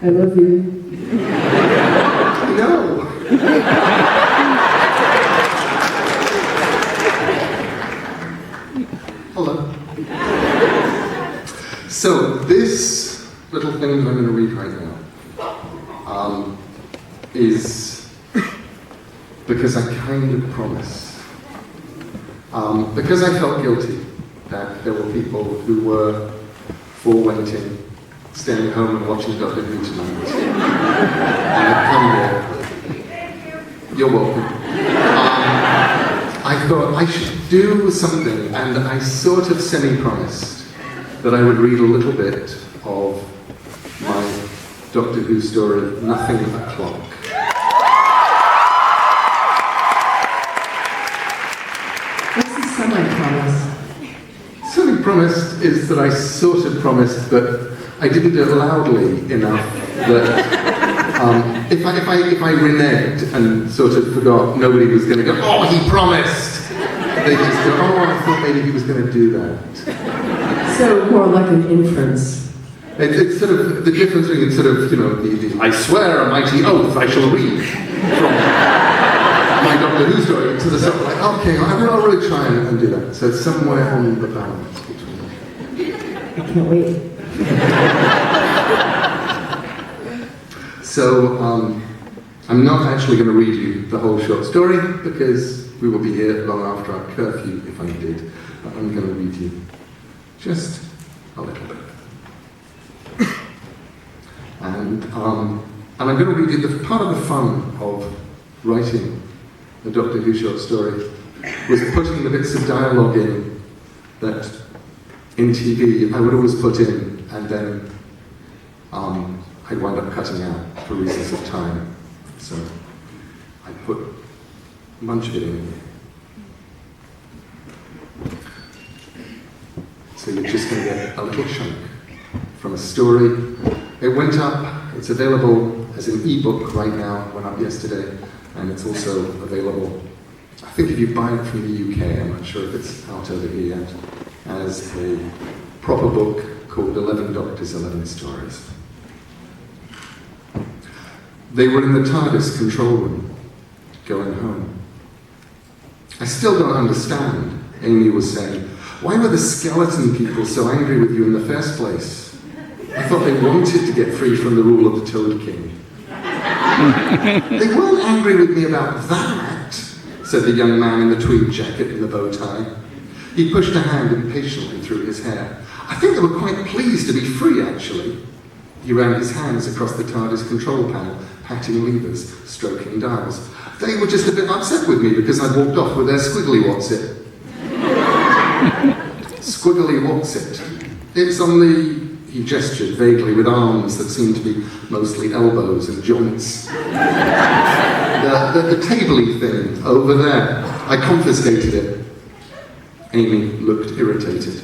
I love you. No. Hello. So this little thing that I'm going to read right now is because I kind of promised. Because I felt guilty that there were people who were forewaiting, staying home and watching Doctor Who tonight. And I've come here. You're welcome. I thought I should do something, and I sort of semi-promised that I would read a little bit of my Doctor Who story, Nothing O'Clock. What's the semi-promise? Semi-promised is that I sort of promised, but I didn't do it loudly enough that if I reneged and sort of forgot, nobody was going to go, oh, he promised! They just go, oh, I thought maybe he was going to do that. So more like an inference. It's sort of the difference between sort of, you know, the I swear a mighty oath I shall read from my Doctor Who story to the sort of like, okay, I'll really try and do that. So it's somewhere on the balance between. I can't wait. So, I'm not actually going to read you the whole short story because we will be here long after our curfew if I did. But I'm going to read you just a little bit. And I'm going to read you the part of the fun of writing the Doctor Who short story was putting the bits of dialogue in that in TV I would always put in and then I'd wind up cutting out for reasons of time. So I put a bunch of it in. So you're just going to get a little chunk from a story. It went up, it's available as an ebook right now, went up yesterday, and it's also available, I think if you buy it from the UK, I'm not sure if it's out over here yet, as a proper book called 11 Doctors, 11 Stories. They were in the TARDIS control room, going home. I still don't understand, Amy was saying. Why were the skeleton people so angry with you in the first place? I thought they wanted to get free from the rule of the Toad King. They weren't angry with me about that, said the young man in the tweed jacket and the bow tie. He pushed a hand impatiently through his hair. I think they were quite pleased to be free, actually. He ran his hands across the TARDIS control panel, patting levers, stroking dials. They were just a bit upset with me because I'd walked off with their squiggly what's it. Squiggly what's it? It's on the... He gestured vaguely with arms that seemed to be mostly elbows and joints. The tabley thing over there. I confiscated it. Amy looked irritated.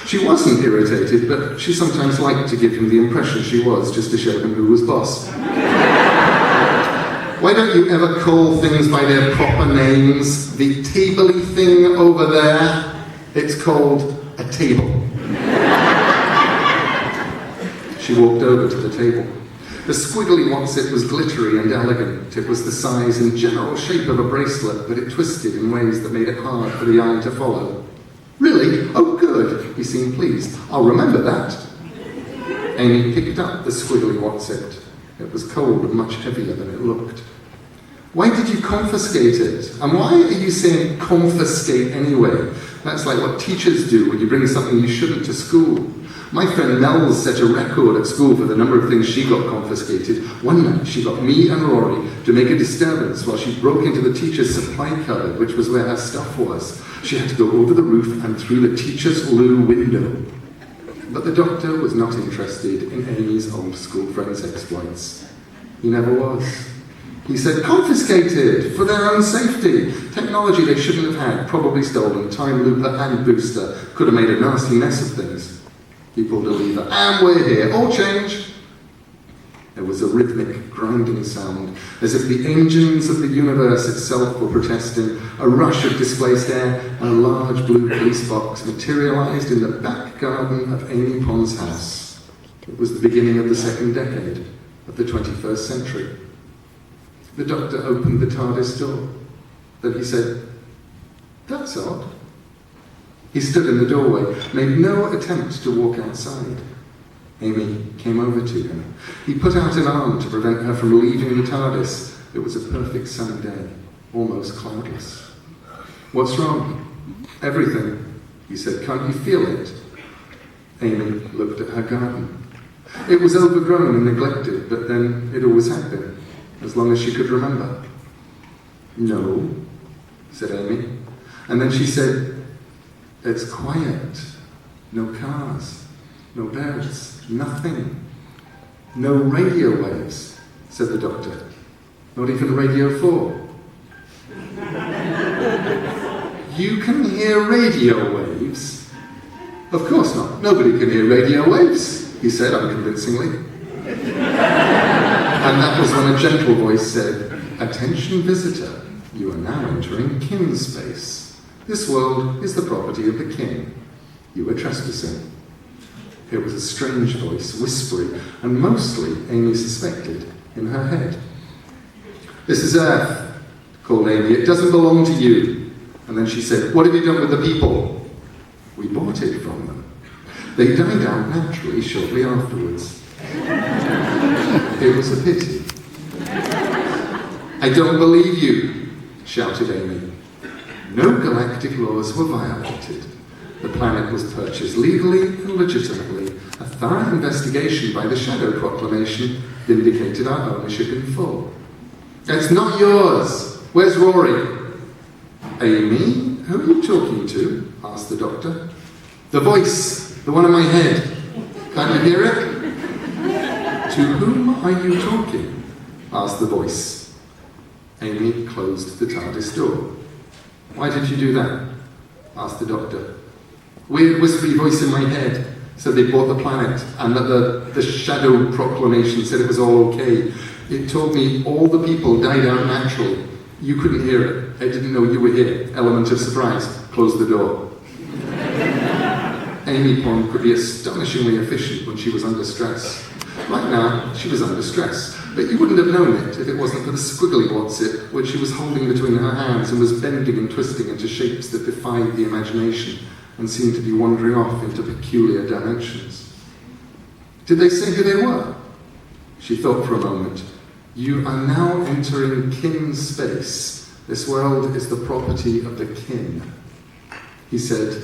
She wasn't irritated, but she sometimes liked to give him the impression she was, just to show him who was boss. Why don't you ever call things by their proper names? The tabley thing over there, it's called a table. She walked over to the table. The squiggly what's-it was glittery and elegant. It was the size and general shape of a bracelet, but it twisted in ways that made it hard for the eye to follow. Really? Oh, good. He seemed pleased. I'll remember that. Amy picked up the squiggly what's-it. It was cold and much heavier than it looked. Why did you confiscate it? And why are you saying confiscate anyway? That's like what teachers do when you bring something you shouldn't to school. My friend Nell set a record at school for the number of things she got confiscated. One night she got me and Rory to make a disturbance while she broke into the teacher's supply cupboard, which was where her stuff was. She had to go over the roof and through the teacher's loo window. But the doctor was not interested in Amy's old school friend's exploits. He never was. He said, confiscated, for their own safety. Technology they shouldn't have had, probably stolen, time looper and booster. Could have made a nasty mess of things. He pulled a lever, and we're here, all change. There was a rhythmic, grinding sound, as if the engines of the universe itself were protesting. A rush of displaced air, and a large blue police box materialized in the back garden of Amy Pond's house. It was the beginning of the second decade of the 21st century. The Doctor opened the TARDIS door. Then he said, "That's odd." He stood in the doorway, made no attempt to walk outside. Amy came over to him. He put out an arm to prevent her from leaving the TARDIS. It was a perfect sunny day, almost cloudless. "What's wrong?" "Everything," he said. "Can't you feel it?" Amy looked at her garden. It was overgrown and neglected, but then it always had been, as long as she could remember. "No," said Amy. And then she said, "It's quiet. No cars, no birds, nothing. No radio waves," said the Doctor. "Not even Radio 4. "You can hear radio waves?" "Of course not. Nobody can hear radio waves," he said unconvincingly. And that was when a gentle voice said, "Attention visitor, you are now entering kin space. This world is the property of the kin. You are trespassing." It was a strange voice, whispery, and mostly, Amy suspected, in her head. "This is Earth," called Amy. "It doesn't belong to you." And then she said, "What have you done with the people?" "We bought it from them. They died out naturally shortly afterwards." It was a pity. "I don't believe you," shouted Amy. No galactic laws were violated. The planet was purchased legally and legitimately. A thorough investigation by the Shadow Proclamation vindicated our ownership in full. "It's not yours. Where's Rory?" "Amy? Who are you talking to?" asked the Doctor. "The voice, the one in my head. Can't you hear it?" "To whom are you talking?" asked the voice. Amy closed the TARDIS door. "Why did you do that?" asked the Doctor. "Weird whispery voice in my head said they bought the planet and that the Shadow Proclamation said it was all okay. It told me all the people died out naturally. You couldn't hear it. I didn't know you were here. Element of surprise. Close the door." Amy Pond could be astonishingly efficient when she was under stress. Right now, she was under stress, but you wouldn't have known it if it wasn't for the squiggly what's-it, which she was holding between her hands and was bending and twisting into shapes that defied the imagination and seemed to be wandering off into peculiar dimensions. Did they say who they were? She thought for a moment. "You are now entering kin space. This world is the property of the kin." He said,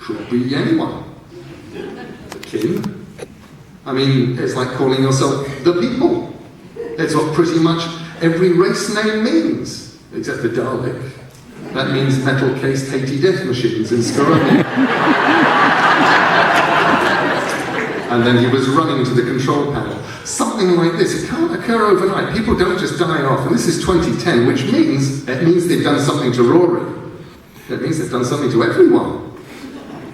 "Could be anyone." "The kin? I mean, it's like calling yourself the people. It's what pretty much every race name means, except for Dalek. That means metal-cased Haiti death machines in Scaroni." And then he was running to the control panel. "Something like this, it can't occur overnight. People don't just die off. And this is 2010, which means they've done something to Rory. It means they've done something to everyone."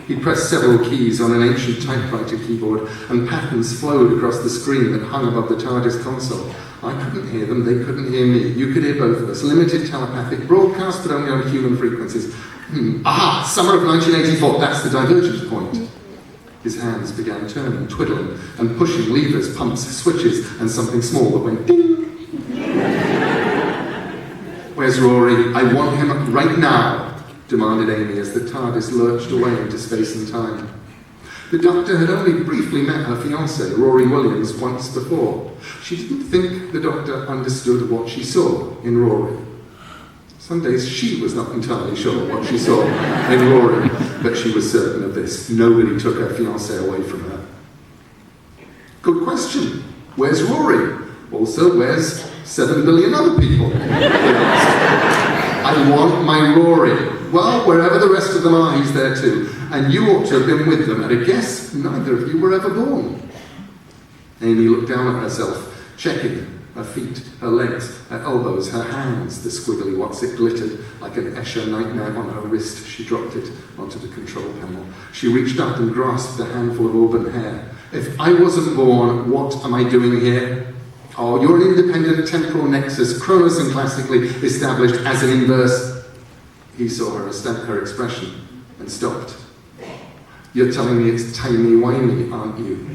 He pressed several keys on an ancient typewriter keyboard, and patterns flowed across the screen that hung above the TARDIS console. I couldn't hear them, they couldn't hear me. You could hear both of us. Limited telepathic broadcast, but only on human frequencies. Aha! Summer of 1984, that's the divergence point. His hands began turning, twiddling, and pushing levers, pumps, switches, and something small that went ding. "Where's Rory? I want him right now," demanded Amy as the TARDIS lurched away into space and time. The Doctor had only briefly met her fiancé, Rory Williams, once before. She didn't think the Doctor understood what she saw in Rory. Some days she was not entirely sure what she saw in Rory, but she was certain of this. Nobody took her fiancé away from her. "Good question. Where's Rory? Also, where's 7 billion other people?" "I want my Rory." "Well, wherever the rest of them are, he's there too. And you ought to have been with them. And I guess neither of you were ever born." Amy looked down at herself, checking her feet, her legs, her elbows, her hands. The squiggly what's-it glittered like an Escher nightmare on her wrist. She dropped it onto the control panel. She reached up and grasped a handful of auburn hair. "If I wasn't born, what am I doing here?" "Oh, you're an independent temporal nexus, Cronus and classically established as an inverse." He saw her expression and stopped. You're telling me it's timey-wimey, aren't you?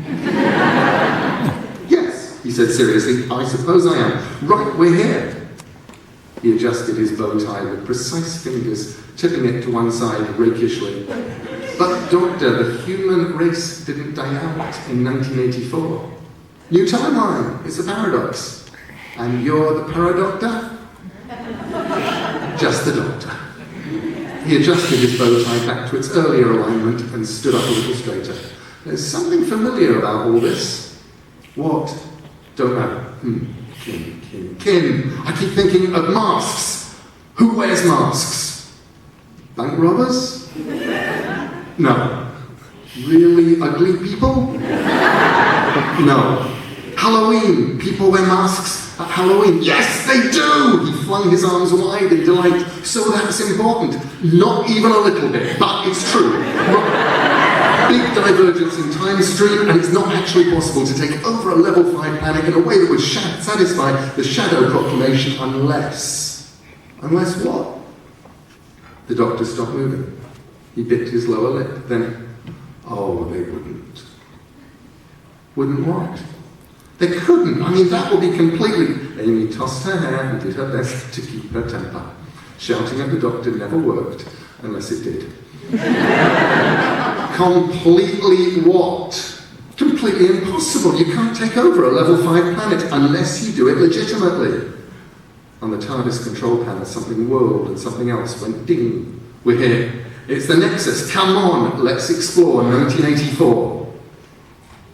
Yes, he said seriously, I suppose I am. Right, we're here. He adjusted his bow tie with precise fingers, tipping it to one side rakishly. But, Doctor, the human race didn't die out in 1984. New timeline, it's a paradox. And you're the paradoctor? Just the doctor. He adjusted his bow tie back to its earlier alignment and stood up a little straighter. There's something familiar about all this. What? Don't know. Kin. I keep thinking of masks. Who wears masks? Bank robbers? No. Really ugly people? No. Halloween. People wear masks at Halloween. Yes, they do! He flung his arms wide in delight. So that's important. Not even a little bit, but it's true. Big divergence in time stream, and it's not actually possible to take over a level 5 planet in a way that would satisfy the shadow proclamation unless... Unless what? The doctor stopped moving. He bit his lower lip, then... Oh, they wouldn't. Wouldn't what? They couldn't. I mean, that would be completely... Amy tossed her hair and did her best to keep her temper. Shouting at the doctor never worked, unless it did. Completely what? Completely impossible. You can't take over a level 5 planet unless you do it legitimately. On the TARDIS control panel, something whirled and something else went ding. We're here. It's the Nexus. Come on, let's explore 1984.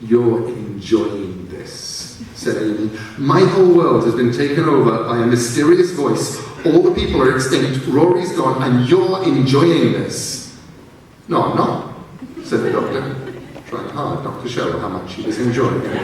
You're enjoying this, said Amy. My whole world has been taken over by a mysterious voice. All the people are extinct, Rory's gone, and you're enjoying this. No, I'm not, said the doctor, trying hard not to show how much he was enjoying it.